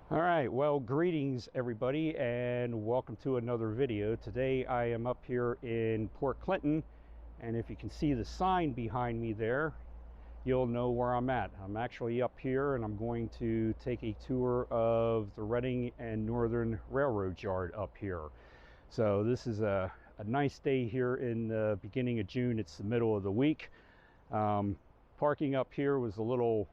All right, well, greetings everybody and welcome to another video. Today I am up here in Port Clinton, and if you can see the sign behind me there, you'll know where I'm at. I'm actually up here and I'm going to take a tour of the Reading and Northern Railroad Yard up here. So this is a nice day here in the beginning of June. It's the middle of the week. Parking up here was a little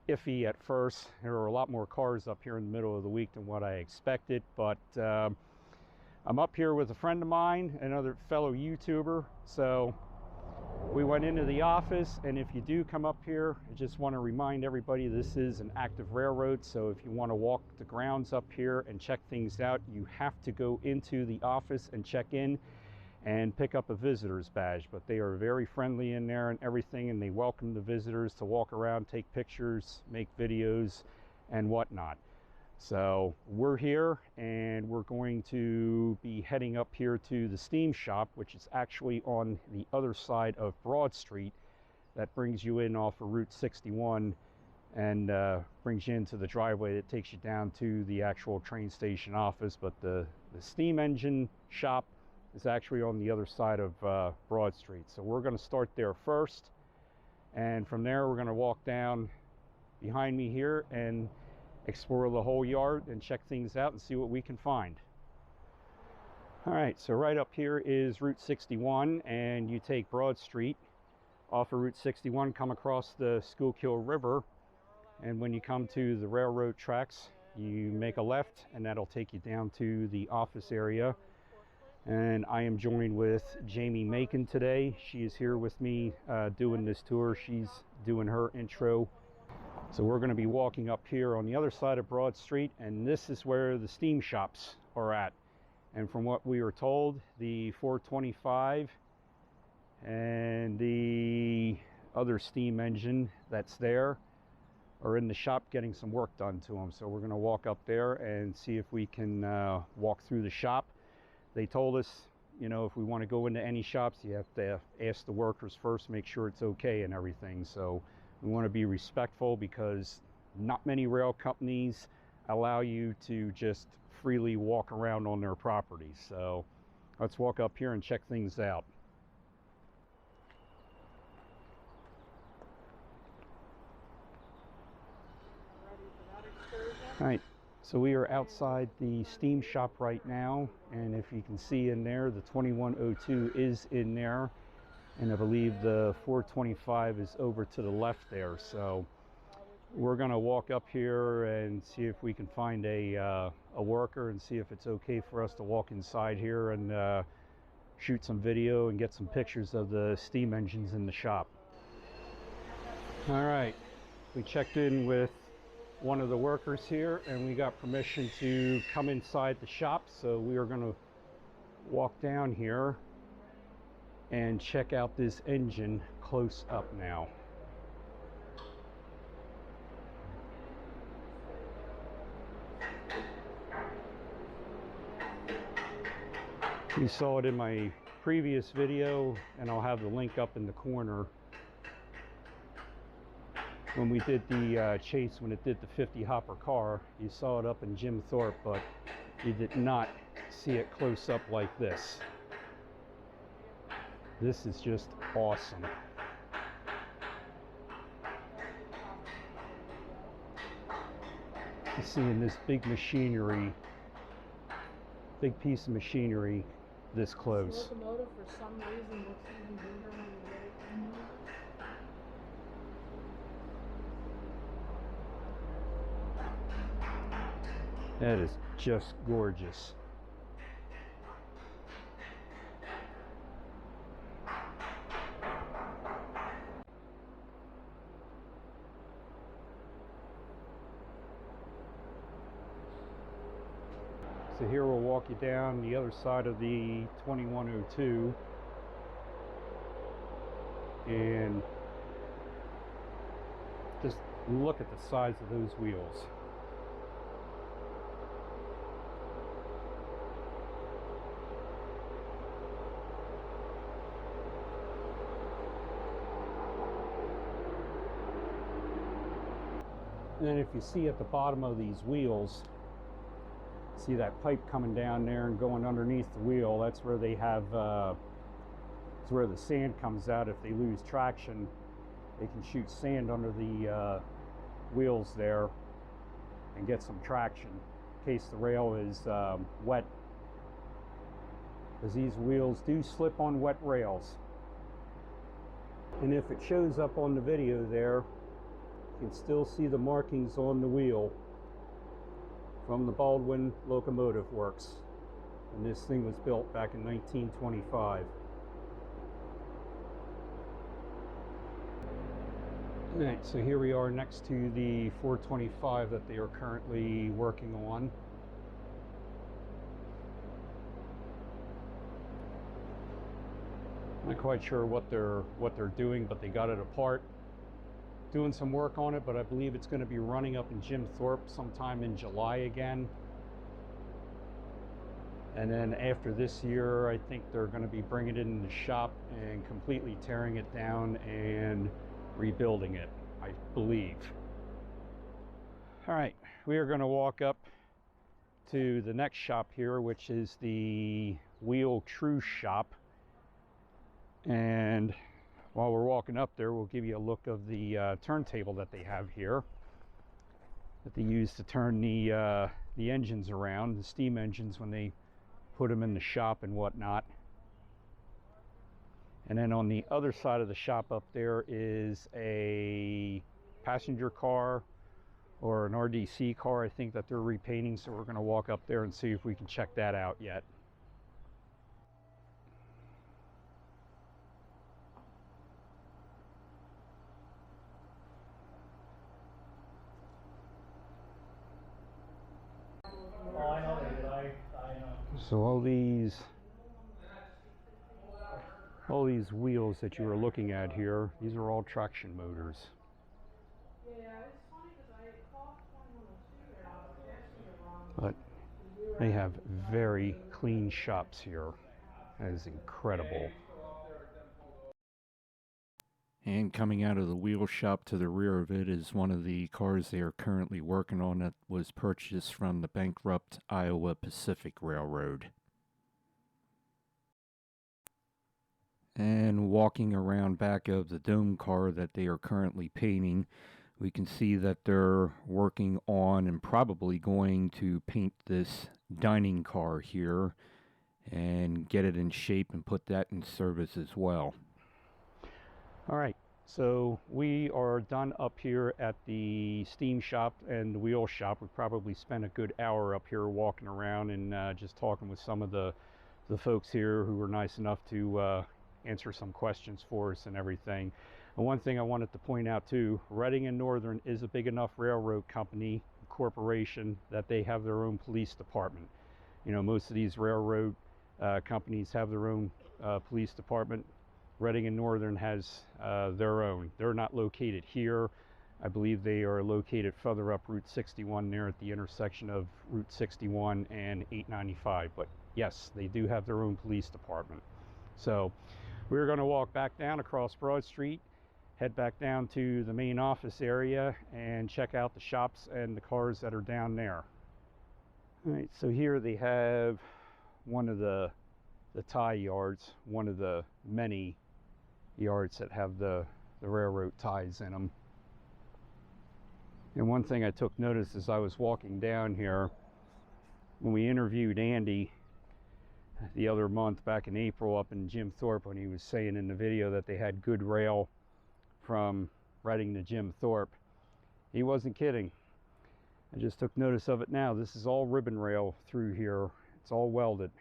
iffy at first. There were a lot more cars up here in the middle of the week than what I expected, but I'm up here with a friend of mine, another fellow YouTuber. So we went into the office, and if you do come up here, I just want to remind everybody this is an active railroad. So if you want to walk the grounds up here and check things out, you have to go into the office and check in and pick up a visitor's badge. But they are very friendly in there and everything, and they welcome the visitors to walk around, take pictures, make videos and whatnot. So we're here and we're going to be heading up here to the steam shop, which is actually on the other side of Broad Street. That brings you in off of Route 61 and brings you into the driveway that takes you down to the actual train station office. But the steam engine shop is actually on the other side of Broad Street. So we're going to start there first, and from there we're going to walk down behind me here and explore the whole yard and check things out and see what we can find. All right, so right up here is Route 61, and you take Broad Street off of Route 61, come across the Schuylkill River, and when you come to the railroad tracks, you make a left, and that'll take you down to the office area. And I am joined with Jamie Makin today. She is here with me doing this tour. She's doing her intro. So we're going to be walking up here on the other side of Broad Street, and this is where the steam shops are at. And from what we were told, the 425 and the other steam engine that's there are in the shop getting some work done to them. So we're going to walk up there and see if we can walk through the shop. They told us, you know, if we want to go into any shops, you have to ask the workers first, make sure it's okay and everything. So we want to be respectful, because not many rail companies allow you to just freely walk around on their property. So let's walk up here and check things out. All right. So we are outside the steam shop right now, and if you can see in there, the 2102 is in there, and I believe the 425 is over to the left there. So we're going to walk up here and see if we can find a worker and see if it's okay for us to walk inside here and shoot some video and get some pictures of the steam engines in the shop. All right, we checked in with one of the workers here, and we got permission to come inside the shop. So we are going to walk down here and check out this engine close up now. You saw it in my previous video, and I'll have the link up in the corner, when we did the chase, when it did the 50 hopper car. You saw it up in Jim Thorpe, but you did not see it close up like this. This is just awesome. Seeing this big machinery, big piece of machinery this close. This locomotive, for some reason, looks even bigger when you get it in here. That is just gorgeous. So here we'll walk you down the other side of the 2102 and just look at the size of those wheels. And then if you see at the bottom of these wheels, see that pipe coming down there and going underneath the wheel, that's where they have, it's where the sand comes out. If they lose traction, they can shoot sand under the wheels there and get some traction in case the rail is wet, because these wheels do slip on wet rails. And if it shows up on the video there, you can still see the markings on the wheel from the Baldwin Locomotive Works. And this thing was built back in 1925. Alright, so here we are next to the 425 that they are currently working on. I'm not quite sure what they're doing, but they got it apart, doing some work on it, but I believe it's going to be running up in Jim Thorpe sometime in July again. And then after this year, I think they're going to be bringing it in the shop and completely tearing it down and rebuilding it, I believe. All right, we are going to walk up to the next shop here, which is the Wheel True shop. And while we're walking up there, we'll give you a look of the turntable that they have here, that they use to turn the engines around, the steam engines, when they put them in the shop and whatnot. And then on the other side of the shop up there is a passenger car or an RDC car, I think, that they're repainting. So we're going to walk up there and see if we can check that out yet. So all these wheels that you are looking at here, these are all traction motors. But they have very clean shops here. That is incredible. And coming out of the wheel shop to the rear of it is one of the cars they are currently working on that was purchased from the bankrupt Iowa Pacific Railroad. And walking around back of the dome car that they are currently painting, we can see that they're working on and probably going to paint this dining car here and get it in shape and put that in service as well. All right, so we are done up here at the steam shop and the wheel shop. We probably spent a good hour up here walking around and just talking with some of the folks here who were nice enough to answer some questions for us and everything. And one thing I wanted to point out too, Reading and Northern is a big enough railroad company, corporation, that they have their own police department. You know, most of these railroad companies have their own police department. Reading and Northern has their own. They're not located here. I believe they are located further up Route 61 there at the intersection of Route 61 and 895. But yes, they do have their own police department. So we're going to walk back down across Broad Street, head back down to the main office area and check out the shops and the cars that are down there. All right, so here they have one of the tie yards, one of the many yards that have the railroad ties in them. And one thing I took notice as I was walking down here, when we interviewed Andy the other month back in April up in Jim Thorpe, when he was saying in the video that they had good rail from Reading to Jim Thorpe, he wasn't kidding. I just took notice of it now. This is all ribbon rail through here. It's all welded.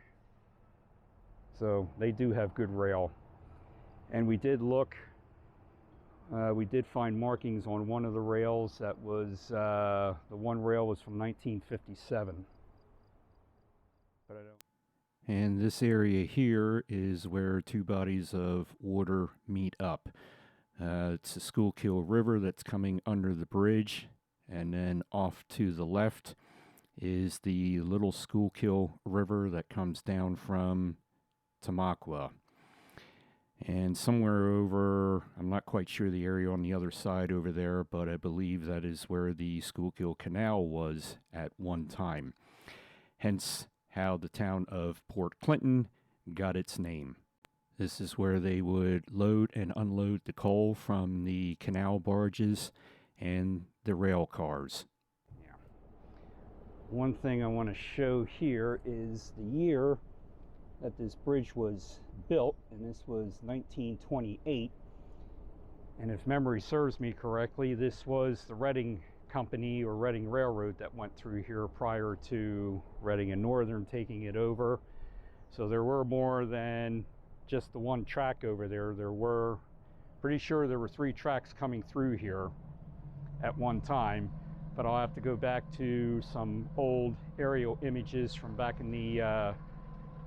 So they do have good rail. And we did look, we did find markings on one of the rails that was, the one rail was from 1957. But I don't. And this area here is where two bodies of water meet up. It's the Schuylkill River that's coming under the bridge, and then off to the left is the Little Schuylkill River that comes down from Tamaqua. And somewhere over, I'm not quite sure the area on the other side over there, but I believe that is where the Schuylkill Canal was at one time. Hence how the town of Port Clinton got its name. This is where they would load and unload the coal from the canal barges and the rail cars. Yeah. One thing I want to show here is the year that this bridge was built, and this was 1928. And if memory serves me correctly, this was the Reading Company or Reading Railroad that went through here prior to Reading and Northern taking it over. So there were more than just the one track over there. There were, pretty sure there were 3 tracks coming through here at one time, but I'll have to go back to some old aerial images from back in the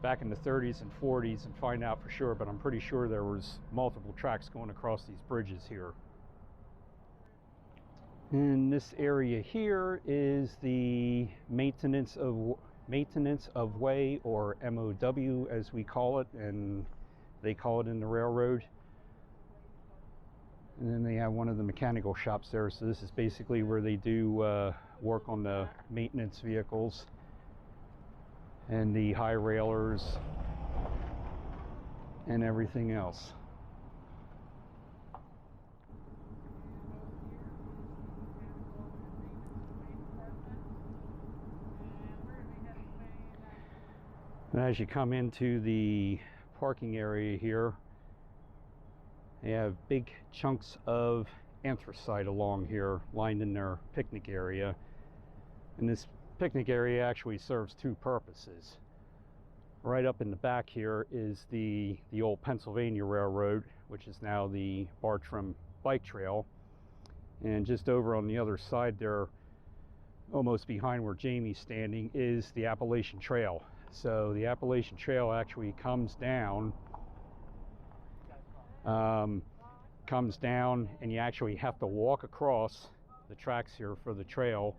30s and 40s and find out for sure, but I'm pretty sure there was multiple tracks going across these bridges here. And this area here is the maintenance of way, or MOW as we call it, and they call it in the railroad. And then they have one of the mechanical shops there, so this is basically where they do work on the maintenance vehicles and the high railers and everything else. And as you come into the parking area here, they have big chunks of anthracite along here lined in their picnic area. And this picnic area actually serves 2 purposes. Right up in the back here is the old Pennsylvania Railroad, which is now the Bartram Bike Trail. And just over on the other side there, almost behind where Jamie's standing, is the Appalachian Trail. So the Appalachian Trail actually comes down, and you actually have to walk across the tracks here for the trail,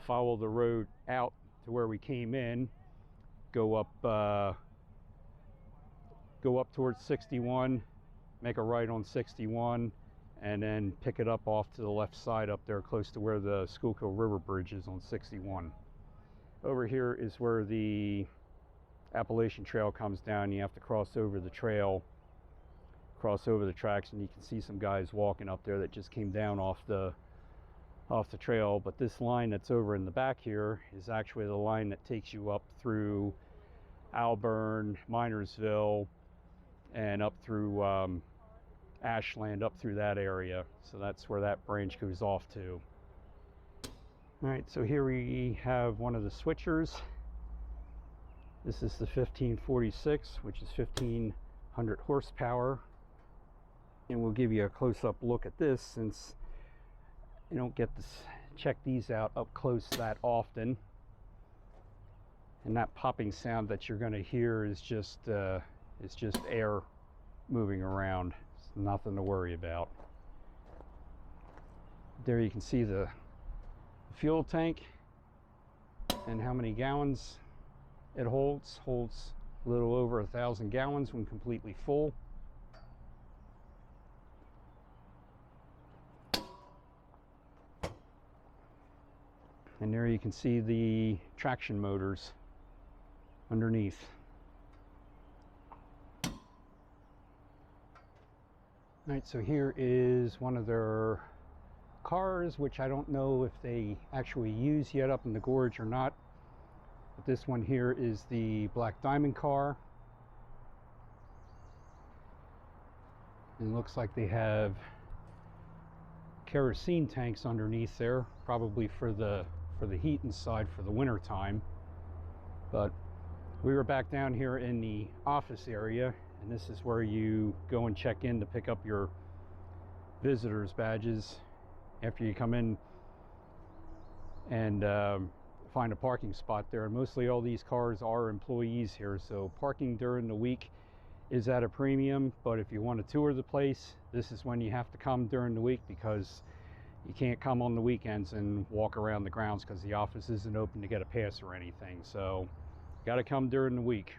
follow the road out to where we came in, go up towards 61, make a right on 61, and then pick it up off to the left side up there close to where the Schuylkill River Bridge is on 61. Over here is where the Appalachian Trail comes down. You have to cross over the trail, cross over the tracks, and you can see some guys walking up there that just came down off the trail. But this line that's over in the back here is actually the line that takes you up through Alburn, Minersville, and up through Ashland, up through that area. So that's where that branch goes off to. All right, so here we have one of the switchers. This is the 1546, which is 1500 horsepower. And we'll give you a close-up look at this, since you don't get to check these out up close that often. And that popping sound that you're going to hear is just air moving around. It's nothing to worry about. There you can see the fuel tank and how many gallons it holds. Holds a little over 1,000 gallons when completely full. And there you can see the traction motors underneath. All right, so here is one of their cars, which I don't know if they actually use yet up in the gorge or not. But this one here is the Black Diamond car. And it looks like they have kerosene tanks underneath there, probably for the heat inside for the winter time. But we were back down here in the office area, and this is where you go and check in to pick up your visitors badges after you come in and find a parking spot there. And mostly all these cars are employees here, so parking during the week is at a premium. But if you want to tour the place, this is when you have to come during the week, because you can't come on the weekends and walk around the grounds because the office isn't open to get a pass or anything. So got to come during the week.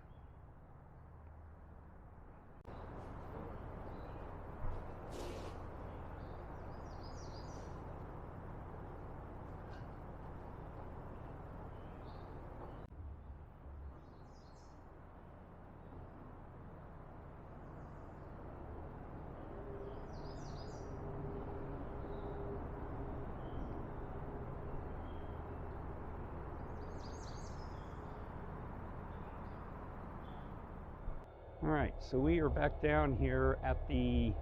Alright, so we are back down here at the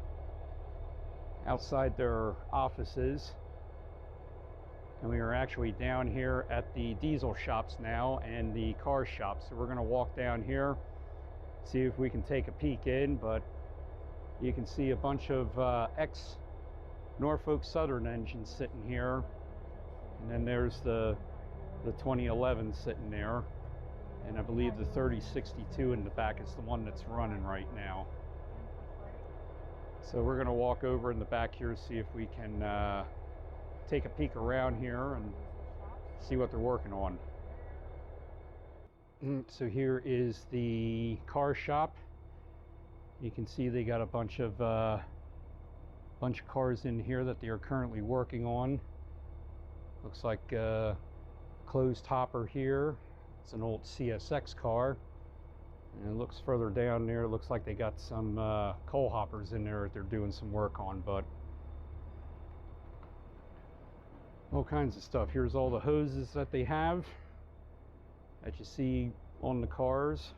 outside their offices, and we are actually down here at the diesel shops now and the car shops. So we're going to walk down here, see if we can take a peek in. But you can see a bunch of ex Norfolk Southern engines sitting here, and then there's the 2011 sitting there. And I believe the 3062 in the back is the one that's running right now. So we're going to walk over in the back here, see if we can take a peek around here and see what they're working on. So here is the car shop. You can see they got a bunch of cars in here that they are currently working on. Looks like a closed hopper here. It's an old CSX car, and it looks further down there, it looks like they got some coal hoppers in there that they're doing some work on. But all kinds of stuff. Here's all the hoses that they have that you see on the cars,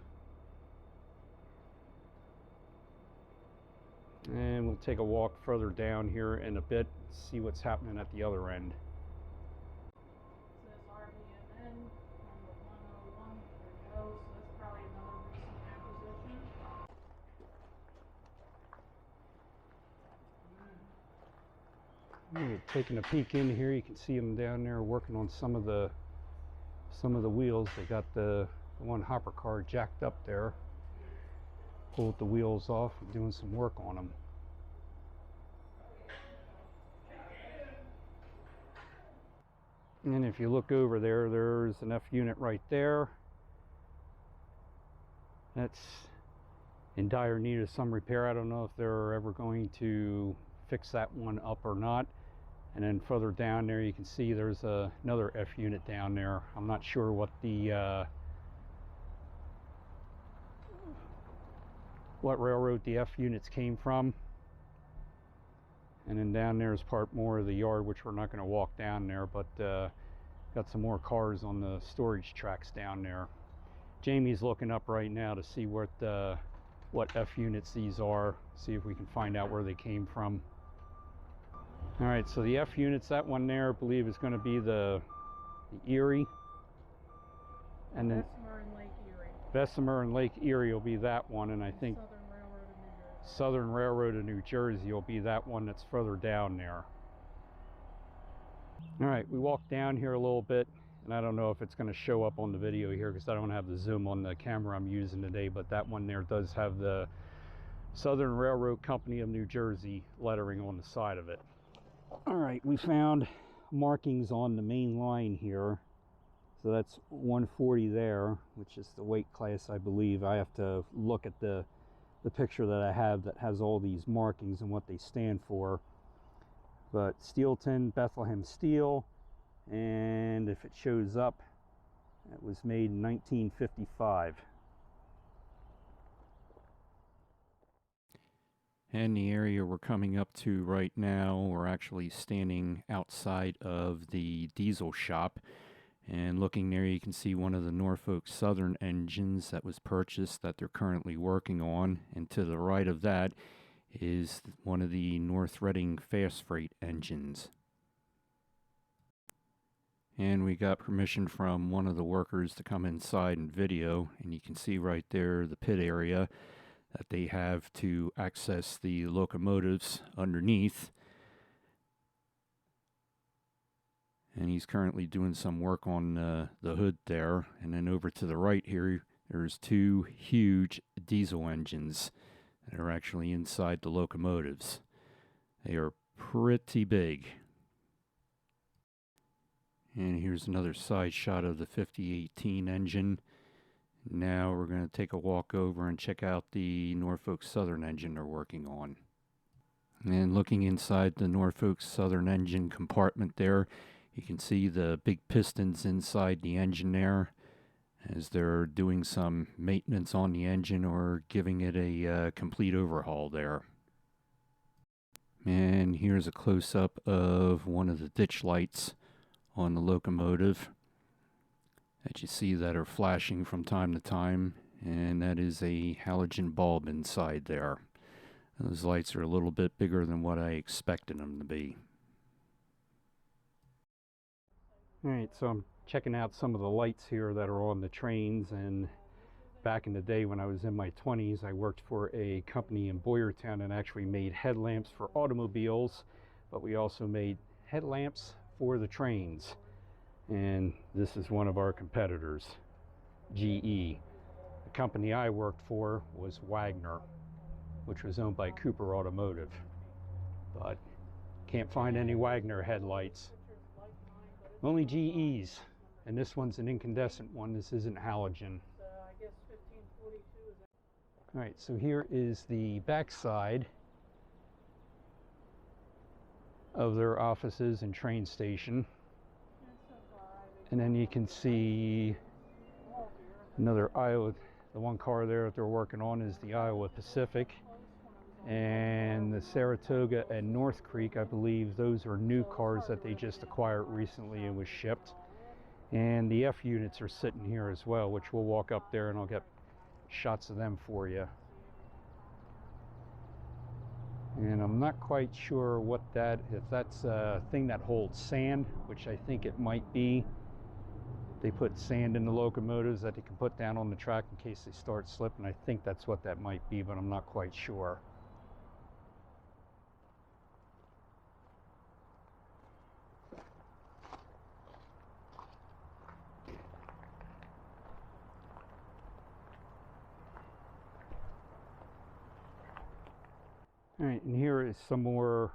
and we'll take a walk further down here in a bit, see what's happening at the other end. Taking a peek in here, you can see them down there working on some of the wheels. They got the one hopper car jacked up there, pulled the wheels off and doing some work on them. And if you look over there, there's an F unit right there. That's in dire need of some repair. I don't know if they're ever going to fix that one up or not. And then further down there, you can see there's another F unit down there. I'm not sure what the what railroad the F units came from. And then down there is part more of the yard, which we're not going to walk down there, but got some more cars on the storage tracks down there. Jamie's looking up right now to see what F units these are, see if we can find out where they came from. All right, so the F units, that one there, I believe is going to be the Erie. And then Bessemer and Lake Erie will be that one, and I think Southern Railroad of New Jersey will be that one that's further down there. All right, we walked down here a little bit, and I don't know if it's going to show up on the video here because I don't have the zoom on the camera I'm using today, but that one there does have the Southern Railroad Company of New Jersey lettering on the side of it. All right, we found markings on the main line here. So that's 140 there, which is the weight class, I believe. I have to look at the picture that I have that has all these markings and what they stand for. But Steelton, Bethlehem Steel, and if it shows up, it was made in 1955. And the area we're coming up to right now, we're actually standing outside of the diesel shop. And looking there, you can see one of the Norfolk Southern engines that was purchased that they're currently working on. And to the right of that is one of the North Reading Fast Freight engines. And we got permission from one of the workers to come inside and video. And you can see right there the pit area that they have to access the locomotives underneath. And he's currently doing some work on the hood there. And then over to the right here, there's two huge diesel engines that are actually inside the locomotives. They are pretty big. And here's another side shot of the 5018 engine. Now we're going to take a walk over and check out the Norfolk Southern engine they're working on. And looking inside the Norfolk Southern engine compartment there, you can see the big pistons inside the engine there as they're doing some maintenance on the engine or giving it a complete overhaul there. And here's a close-up of one of the ditch lights on the locomotive that you see that are flashing from time to time. and that is a halogen bulb inside there. Those lights are a little bit bigger than what I expected them to be. Alright, so I'm checking out some of the lights here that are on the trains, and back in the day when I was in my 20s, I worked for a company in Boyertown and actually made headlamps for automobiles, but we also made headlamps for the trains. And this is one of our competitors, GE. The company I worked for was Wagner, which was owned by Cooper Automotive, but can't find any Wagner headlights. Only GE's, and this one's an incandescent one. This isn't halogen. All right, so here is the backside of their offices and train station. And then you can see another Iowa. The one car there that they're working on is the Iowa Pacific. And the Saratoga and North Creek, I believe those are new cars that they just acquired recently and was shipped. And the F units are sitting here as well, which we'll walk up there and I'll get shots of them for you. And I'm not quite sure what that, if that's a thing that holds sand, which I think it might be. They put sand in the locomotives that they can put down on the track in case they start slipping. I think that's what that might be, but I'm not quite sure. All right, and here is some more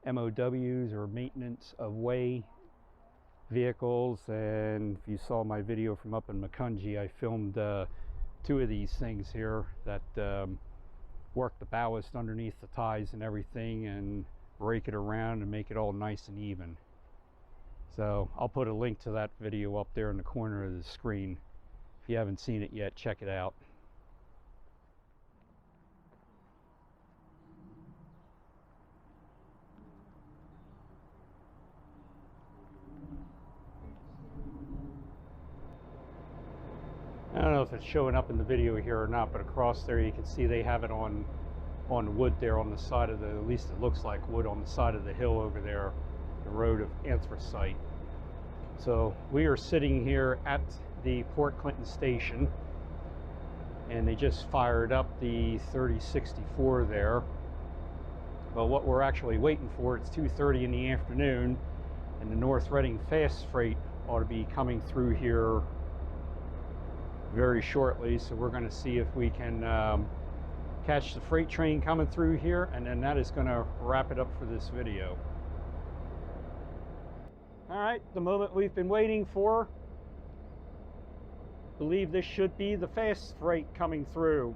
MOWs, or maintenance of way vehicles. And if you saw my video from up in Makunji, I filmed 2 of these things here that work the ballast underneath the ties and everything and rake it around and make it all nice and even. So I'll put a link to that video up there in the corner of the screen. If you haven't seen it yet, check it out. I don't know if it's showing up in the video here or not, but across there you can see they have it on wood there on the side of the, at least it looks like wood on the side of the hill over there, the road of anthracite. So we are sitting here at the Port Clinton station, and they just fired up the 3064 there. Well, what we're actually waiting for, it's 2:30 in the afternoon, and the North Reading fast freight ought to be coming through here very shortly. So we're going to see if we can catch the freight train coming through here, and then that is going to wrap it up for this video. All right, the moment we've been waiting for. I believe this should be the fast freight coming through.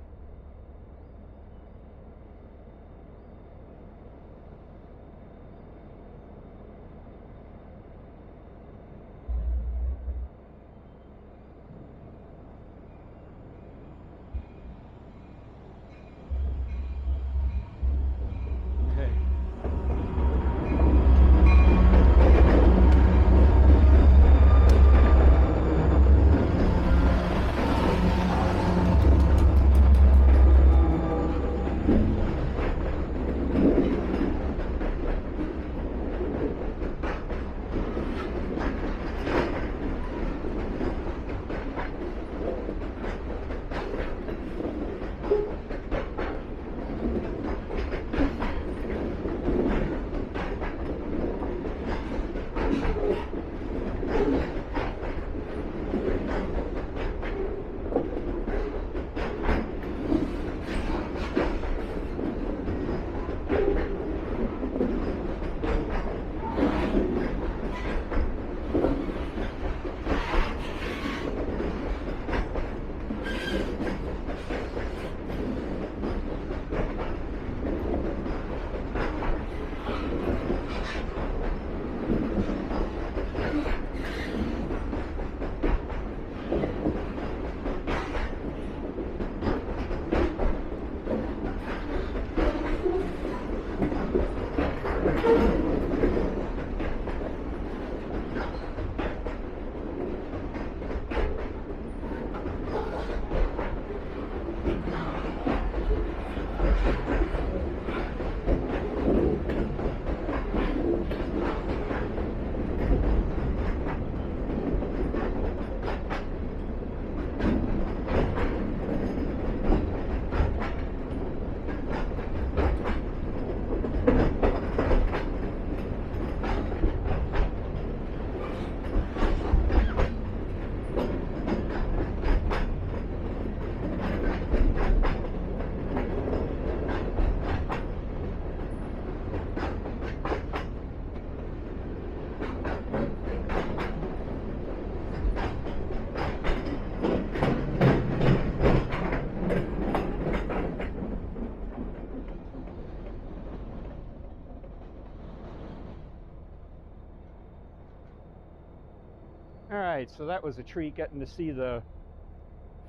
All right, so that was a treat getting to see the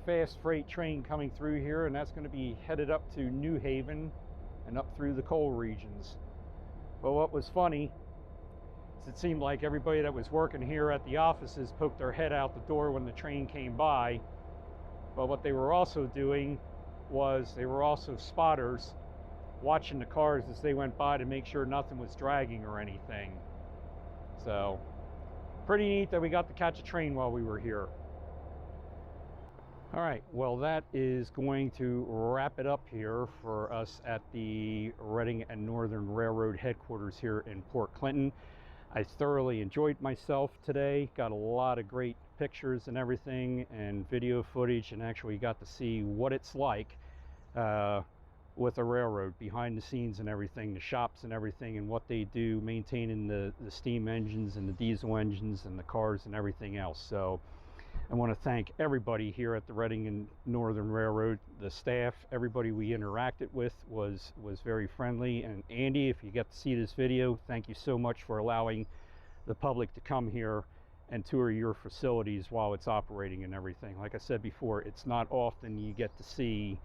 fast freight train coming through here, and that's going to be headed up to New Haven and up through the coal regions. But what was funny is it seemed like everybody that was working here at the offices poked their head out the door when the train came by. But what they were also doing was they were also spotters, watching the cars as they went by to make sure nothing was dragging or anything. So pretty neat that we got to catch a train while we were here. All right, well, that is going to wrap it up here for us at the Reading and Northern Railroad headquarters here in Port Clinton. I thoroughly enjoyed myself today, got a lot of great pictures and everything and video footage, and actually got to see what it's like with a railroad, behind the scenes and everything, the shops and everything, and what they do maintaining the steam engines and the diesel engines and the cars and everything else. So I want to thank everybody here at the Reading and Northern Railroad, the staff, everybody we interacted with was very friendly. And Andy, if you get to see this video, thank you so much for allowing the public to come here and tour your facilities while it's operating and everything. Like I said before, it's not often you get to see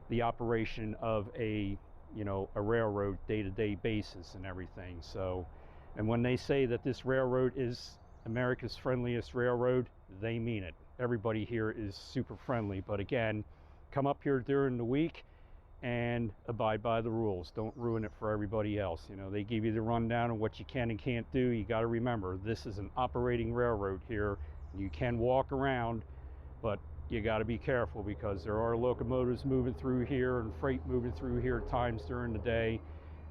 the operation of a railroad day-to-day basis and everything. So, and when they say that this railroad is America's friendliest railroad, they mean it. Everybody here is super friendly. But again, come up here during the week and abide by the rules. Don't ruin it for everybody else. They give you the rundown of what you can and can't do. You got to remember, this is an operating railroad here. You can walk around, but you got to be careful because there are locomotives moving through here and freight moving through here at times during the day.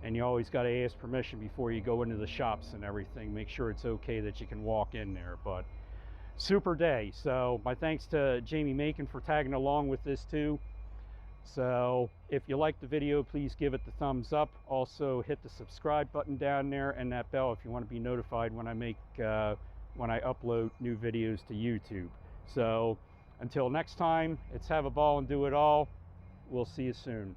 And you always got to ask permission before you go into the shops and everything. Make sure it's okay that you can walk in there. But super day. So my thanks to Jamie Makin for tagging along with this too. So if you like the video, please give it the thumbs up. Also hit the subscribe button down there and that bell if you want to be notified when I upload new videos to YouTube. So until next time, it's have a ball and do it all. We'll see you soon.